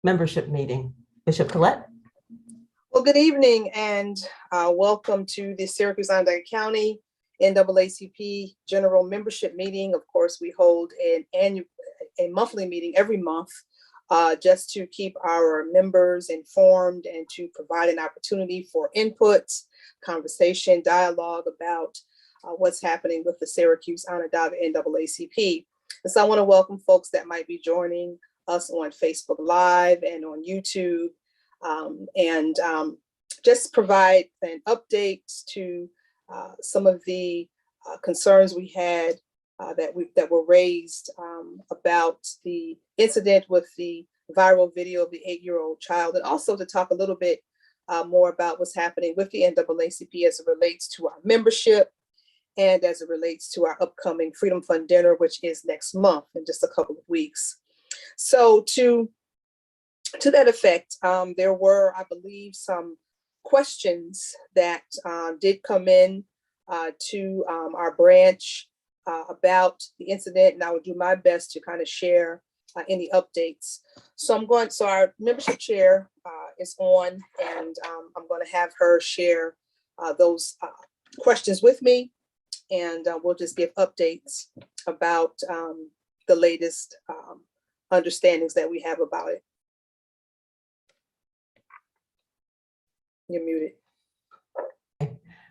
membership meeting. Bishop Collette. Well, good evening and welcome to the Syracuse Onondaga County NAACP General Membership Meeting. Of course, we hold a monthly meeting every month just to keep our members informed and to provide an opportunity for input, conversation, dialogue about what's happening with the Syracuse Onondaga NAACP. And so I want to welcome folks that might be joining us on Facebook Live and on YouTube. Just provide an update to some of the concerns we had that were raised about the incident with the viral video of the 8-year-old child, and also to talk a little bit more about what's happening with the NAACP as it relates to our membership and as it relates to our upcoming Freedom Fund dinner, which is next month in just a couple of weeks. So to that effect, there were, I believe, some questions that did come in to our branch about the incident, and I will do my best to kind of share any updates. So our membership chair is on, and I'm going to have her share those questions with me, and we'll just give updates about the latest understandings that we have about it. You're muted.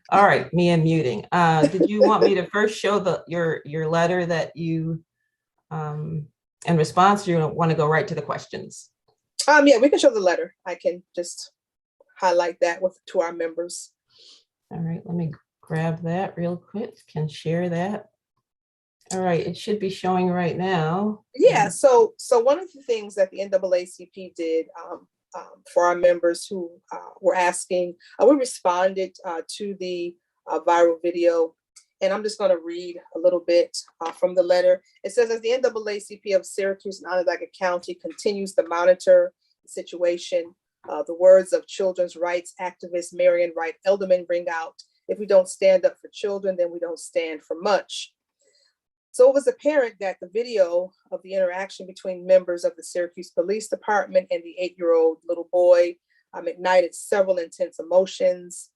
All right, me unmuting. Did you want me to first show your letter that you, in response, you want to go right to the questions? Yeah, we can show the letter. I can just highlight that to our members. All right, let me grab that real quick. Can share that. All right, it should be showing right now. Yeah, so one of the things that the NAACP did for our members who were asking, we responded to the viral video, and I'm just going to read a little bit from the letter. It says, as the NAACP of Syracuse and Onondaga County continues to monitor the situation, the words of children's rights activist Marian Wright Elderman ring out: if we don't stand up for children, then we don't stand for much. So it was apparent that the video of the interaction between members of the Syracuse Police Department and the 8-year-old little boy ignited several intense emotions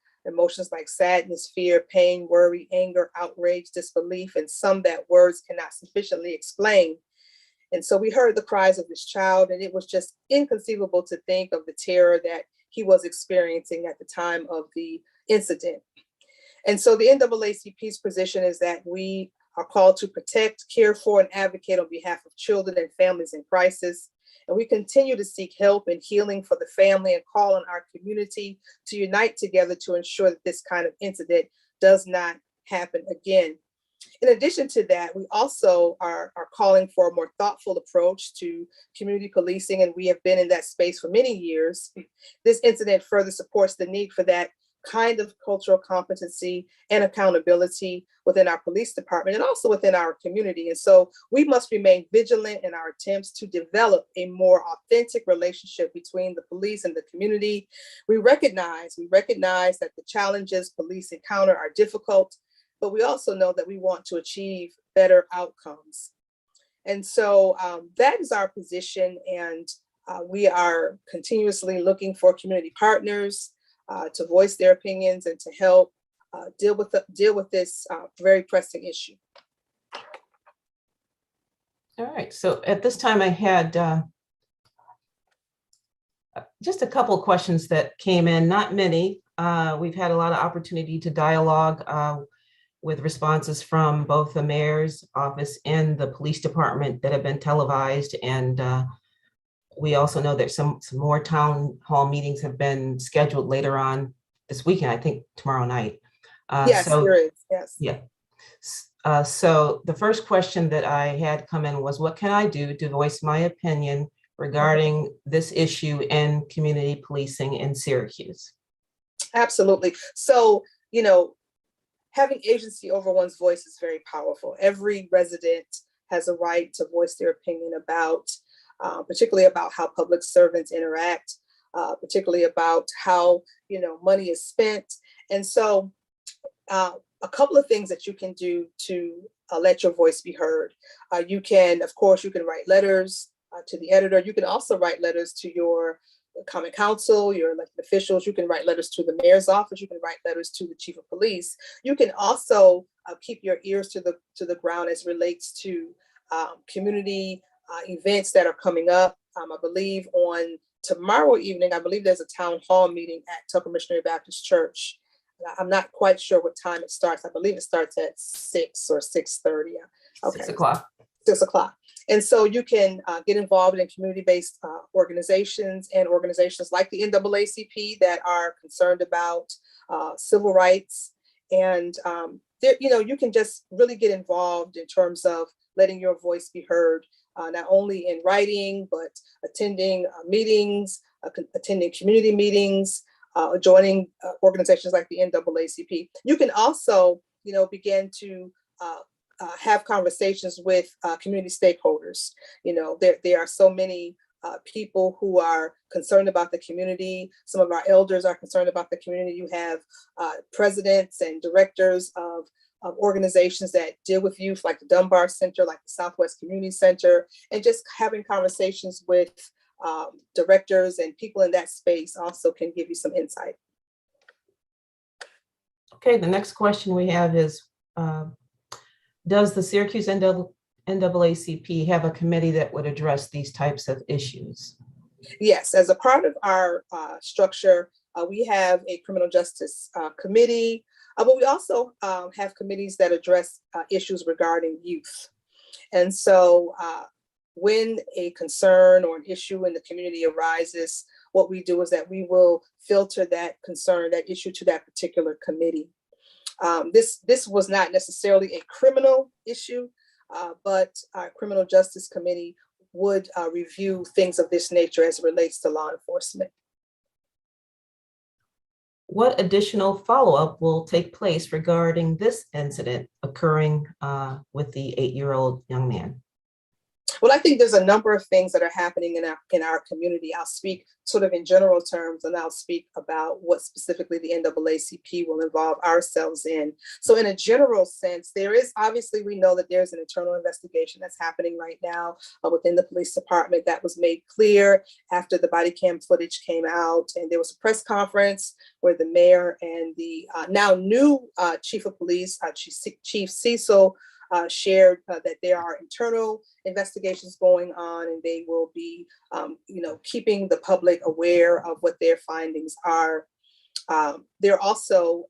like sadness, fear, pain, worry, anger, outrage, disbelief, and some that words cannot sufficiently explain. And so we heard the cries of this child, and it was just inconceivable to think of the terror that he was experiencing at the time of the incident. And so the NAACP's position is that we are called to protect, care for, and advocate on behalf of children and families in crisis. And we continue to seek help and healing for the family and call on our community to unite together to ensure that this kind of incident does not happen again. In addition to that, we also are calling for a more thoughtful approach to community policing, and we have been in that space for many years. This incident further supports the need for that kind of cultural competency and accountability within our police department and also within our community. And so we must remain vigilant in our attempts to develop a more authentic relationship between the police and the community. We recognize that the challenges police encounter are difficult, but we also know that we want to achieve better outcomes. And so that is our position, and we are continuously looking for community partners to voice their opinions and to help deal with this very pressing issue. All right, so at this time I had just a couple of questions that came in, not many. We've had a lot of opportunity to dialogue with responses from both the mayor's office and the police department that have been televised, and we also know that some more town hall meetings have been scheduled later on this weekend, I think tomorrow night. Yes, there is, yes. Yeah. So the first question that I had come in was, what can I do to voice my opinion regarding this issue in community policing in Syracuse? Absolutely. So, having agency over one's voice is very powerful. Every resident has a right to voice their opinion about particularly about how public servants interact, particularly about how money is spent. And so a couple of things that you can do to let your voice be heard. You can write letters to the editor. You can also write letters to your common council, your elected officials. You can write letters to the mayor's office. You can write letters to the chief of police. You can also keep your ears to the ground as relates to community events that are coming up. I believe on tomorrow evening, I believe there's a town hall meeting at Tucker Missionary Baptist Church. I'm not quite sure what time it starts. I believe it starts at 6 or 6:30. Okay. 6 o'clock. 6 o'clock. And so you can get involved in community-based organizations and organizations like the NAACP that are concerned about civil rights. And you can just really get involved in terms of letting your voice be heard, not only in writing, but attending meetings, attending community meetings, joining organizations like the NAACP. You can also, begin to have conversations with community stakeholders. There are so many people who are concerned about the community. Some of our elders are concerned about the community. You have presidents and directors of organizations that deal with youth, like the Dunbar Center, like the Southwest Community Center, and just having conversations with directors and people in that space also can give you some insight. Okay, the next question we have is, does the Syracuse NAACP have a committee that would address these types of issues? Yes, as a part of our structure, we have a criminal justice committee, but we also have committees that address issues regarding youth. And so when a concern or an issue in the community arises, what we do is that we will filter that concern, that issue to that particular committee. This was not necessarily a criminal issue, but our criminal justice committee would review things of this nature as it relates to law enforcement. What additional follow-up will take place regarding this incident occurring with the 8-year-old young man? Well, I think there's a number of things that are happening in our community. I'll speak sort of in general terms, and I'll speak about what specifically the NAACP will involve ourselves in. So in a general sense, there is, obviously, we know that there's an internal investigation that's happening right now within the police department. That was made clear after the body cam footage came out, and there was a press conference where the mayor and the now new chief of police, Chief Cecil, shared that there are internal investigations going on, and they will be, keeping the public aware of what their findings are. They're also,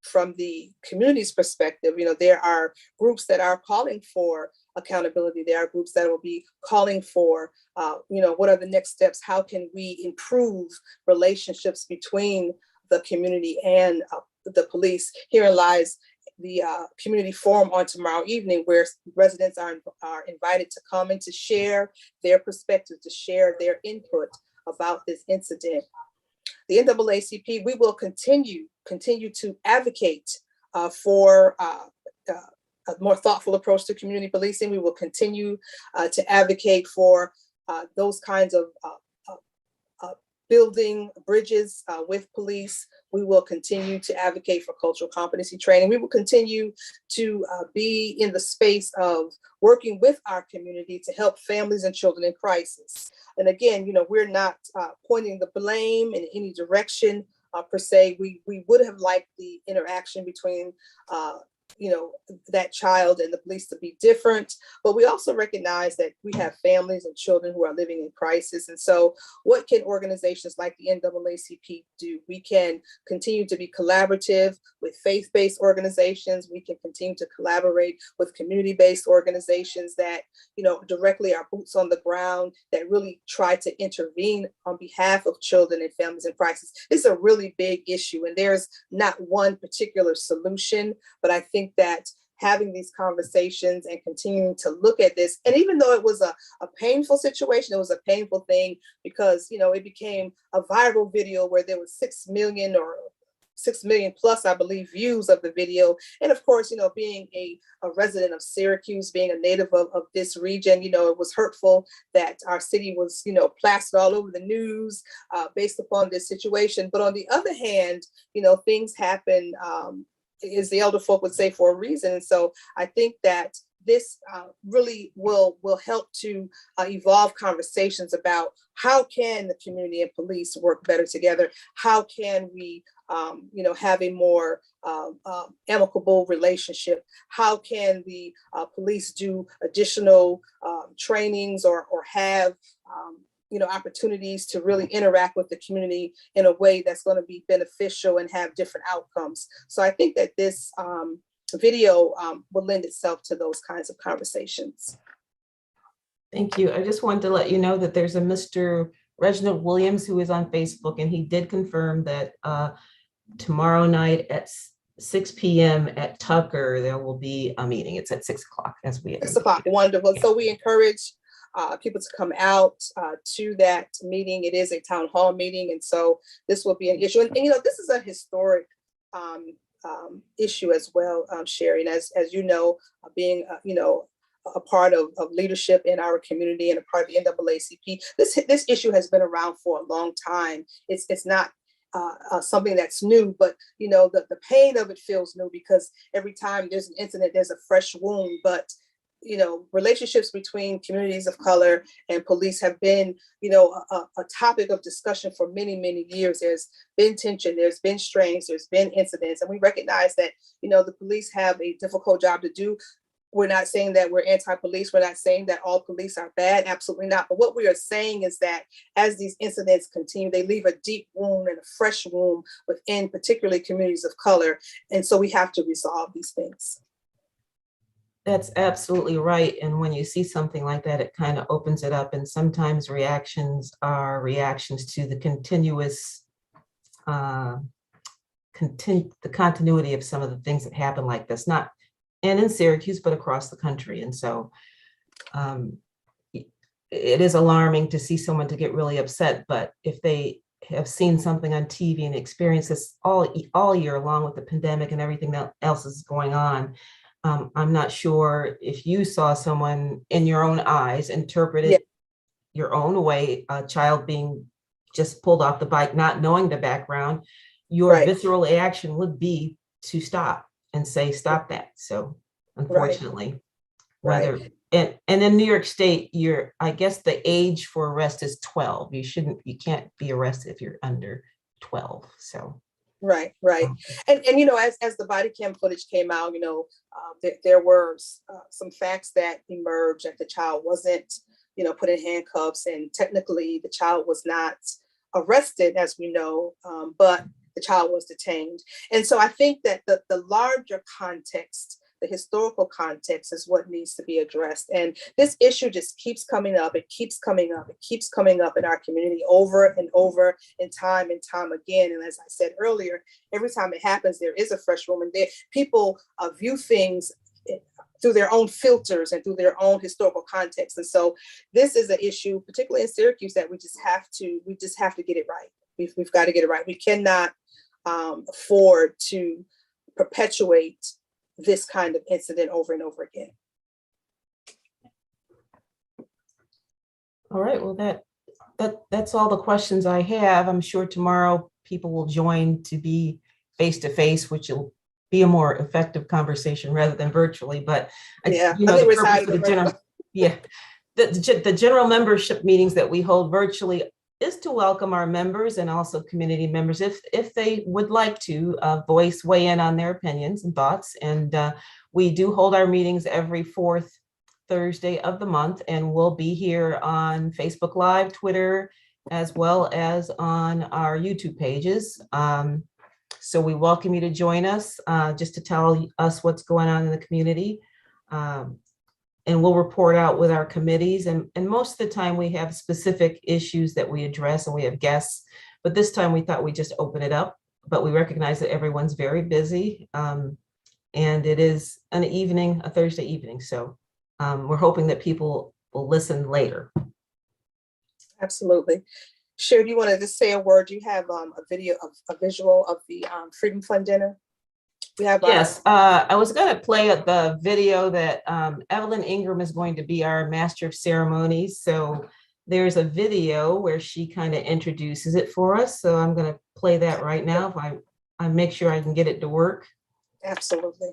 from the community's perspective, there are groups that are calling for accountability. There are groups that will be calling for, what are the next steps? How can we improve relationships between the community and the police? Herein lies the community forum on tomorrow evening, where residents are invited to come and to share their perspectives, to share their input about this incident. The NAACP, we will continue to advocate for a more thoughtful approach to community policing. We will continue to advocate for those kinds of building bridges with police. We will continue to advocate for cultural competency training. We will continue to be in the space of working with our community to help families and children in crisis. And again, we're not pointing the blame in any direction per se. We would have liked the interaction between that child and the police to be different, but we also recognize that we have families and children who are living in crisis. And so what can organizations like the NAACP do? We can continue to be collaborative with faith-based organizations. We can continue to collaborate with community-based organizations that, directly are boots on the ground, that really try to intervene on behalf of children and families in crisis. It's a really big issue, and there's not one particular solution, but I think that having these conversations and continuing to look at this, and even though it was a painful situation, it was a painful thing because, it became a viral video where there was 6 million plus, I believe, views of the video. And of course, being a resident of Syracuse, being a native of this region, it was hurtful that our city was, plastered all over the news based upon this situation. But on the other hand, things happen, as the elder folk would say, for a reason. And so I think that this really will help to evolve conversations about how can the community and police work better together? How can we have a more amicable relationship? How can the police do additional trainings or have opportunities to really interact with the community in a way that's going to be beneficial and have different outcomes? So I think that this video will lend itself to those kinds of conversations. Thank you. I just wanted to let you know that there's a Mr. Reginald Williams who is on Facebook, and he did confirm that tomorrow night at 6 p.m. at Tucker, there will be a meeting. It's at 6 o'clock as we. 6 o'clock, wonderful. So we encourage people to come out to that meeting. It is a town hall meeting, and so this will be an issue. And this is a historic issue as well, Sherry. And as you know, being a part of leadership in our community and a part of the NAACP, this issue has been around for a long time. It's not something that's new, but the pain of it feels new because every time there's an incident, there's a fresh wound. But relationships between communities of color and police have been, a topic of discussion for many, many years. There's been tension, there's been strains, there's been incidents, and we recognize that, the police have a difficult job to do. We're not saying that we're anti-police. We're not saying that all police are bad. Absolutely not. But what we are saying is that as these incidents continue, they leave a deep wound and a fresh wound within particularly communities of color. And so we have to resolve these things. That's absolutely right. And when you see something like that, it kind of opens it up. And sometimes reactions are reactions to the continuous, the continuity of some of the things that happen like this, not and in Syracuse, but across the country. And so it is alarming to see someone to get really upset. But if they have seen something on TV and experienced this all year along with the pandemic and everything else is going on, I'm not sure if you saw someone in your own eyes interpret it your own way, a child being just pulled off the bike, not knowing the background, your visceral reaction would be to stop and say, stop that. So unfortunately, whether and in New York State, I guess the age for arrest is 12. You can't be arrested if you're under 12. So Right. And as the body cam footage came out, there were some facts that emerged that the child wasn't, put in handcuffs, and technically the child was not arrested, as we know, but the child was detained. And so I think that the larger context, the historical context, is what needs to be addressed. And this issue just keeps coming up. It keeps coming up. It keeps coming up in our community over and over and time again. And as I said earlier, every time it happens, there is a fresh wound. People view things through their own filters and through their own historical context. And so this is an issue, particularly in Syracuse, that we just have to get it right. We've got to get it right. We cannot afford to perpetuate this kind of incident over and over again. All right, well, that's all the questions I have. I'm sure tomorrow people will join to be face-to-face, which will be a more effective conversation rather than virtually. But the general membership meetings that we hold virtually is to welcome our members and also community members if they would like to weigh in on their opinions and thoughts. And we do hold our meetings every fourth Thursday of the month, and we'll be here on Facebook Live, Twitter, as well as on our YouTube pages. So we welcome you to join us just to tell us what's going on in the community. And we'll report out with our committees. And most of the time we have specific issues that we address and we have guests, but this time we thought we'd just open it up, but we recognize that everyone's very busy. And it is a Thursday evening. So we're hoping that people will listen later. Absolutely. Sherry, do you want to just say a word? Do you have a visual of the Freedom Fund dinner? Yes, I was going to play the video that Evelyn Ingram is going to be our master of ceremonies. So there's a video where she kind of introduces it for us. So I'm going to play that right now if I make sure I can get it to work. Absolutely.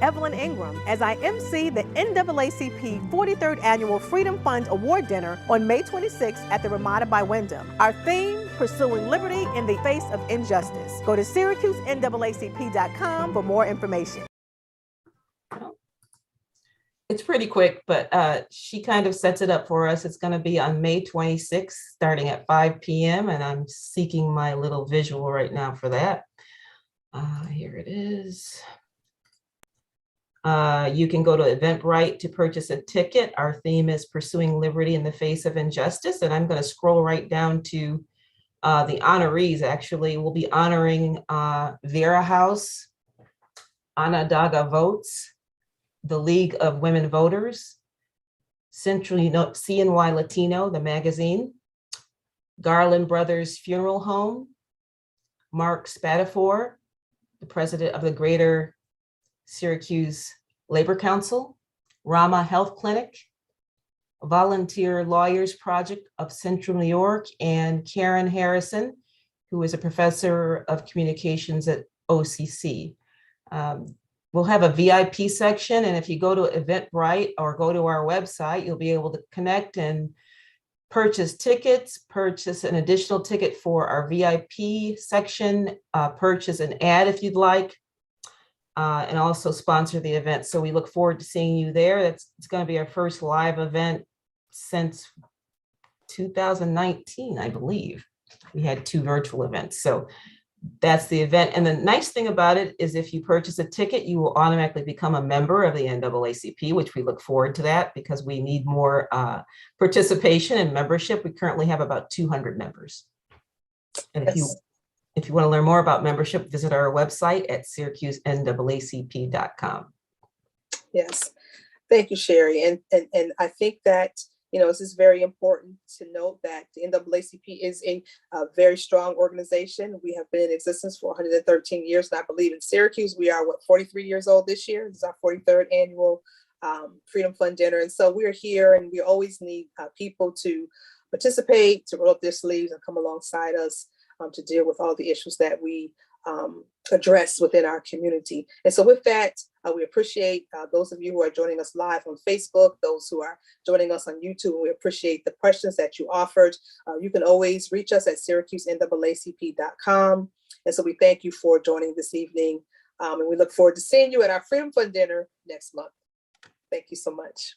Evelyn Ingram, as I MC the NAACP 43rd Annual Freedom Fund Award Dinner on May 26th at the Ramada by Wyndham. Our theme, Pursuing Liberty in the Face of Injustice. Go to SyracuseNAACP.com for more information. It's pretty quick, but she kind of sets it up for us. It's going to be on May 26th, starting at 5 p.m. And I'm seeking my little visual right now for that. Here it is. You can go to Eventbrite to purchase a ticket. Our theme is Pursuing Liberty in the Face of Injustice. And I'm going to scroll right down to the honorees. Actually, we'll be honoring Vera House, Onondaga Votes, the League of Women Voters, Central CNY Latino, the magazine, Garland Brothers Funeral Home, Mark Spatafor, the president of the Greater Syracuse Labor Council, Rama Health Clinic, Volunteer Lawyers Project of Central New York, and Karen Harrison, who is a professor of communications at OCC. We'll have a VIP section, and if you go to Eventbrite or go to our website, you'll be able to connect and purchase tickets, purchase an additional ticket for our VIP section, purchase an ad if you'd like, and also sponsor the event. So we look forward to seeing you there. It's going to be our first live event since 2019, I believe. We had 2 virtual events. So that's the event. And the nice thing about it is if you purchase a ticket, you will automatically become a member of the NAACP, which we look forward to that because we need more participation and membership. We currently have about 200 members. And if you want to learn more about membership, visit our website at SyracuseNAACP.com. Yes, thank you, Sherry. And I think that, this is very important to note that the NAACP is a very strong organization. We have been in existence for 113 years. And I believe in Syracuse, we are 43 years old this year. This is our 43rd annual Freedom Fund Dinner. And so we're here and we always need people to participate, to roll up their sleeves and come alongside us to deal with all the issues that we address within our community. And so with that, we appreciate those of you who are joining us live on Facebook, those who are joining us on YouTube, and we appreciate the questions that you offered. You can always reach us at SyracuseNAACP.com. And so we thank you for joining this evening. And we look forward to seeing you at our Freedom Fund Dinner next month. Thank you so much.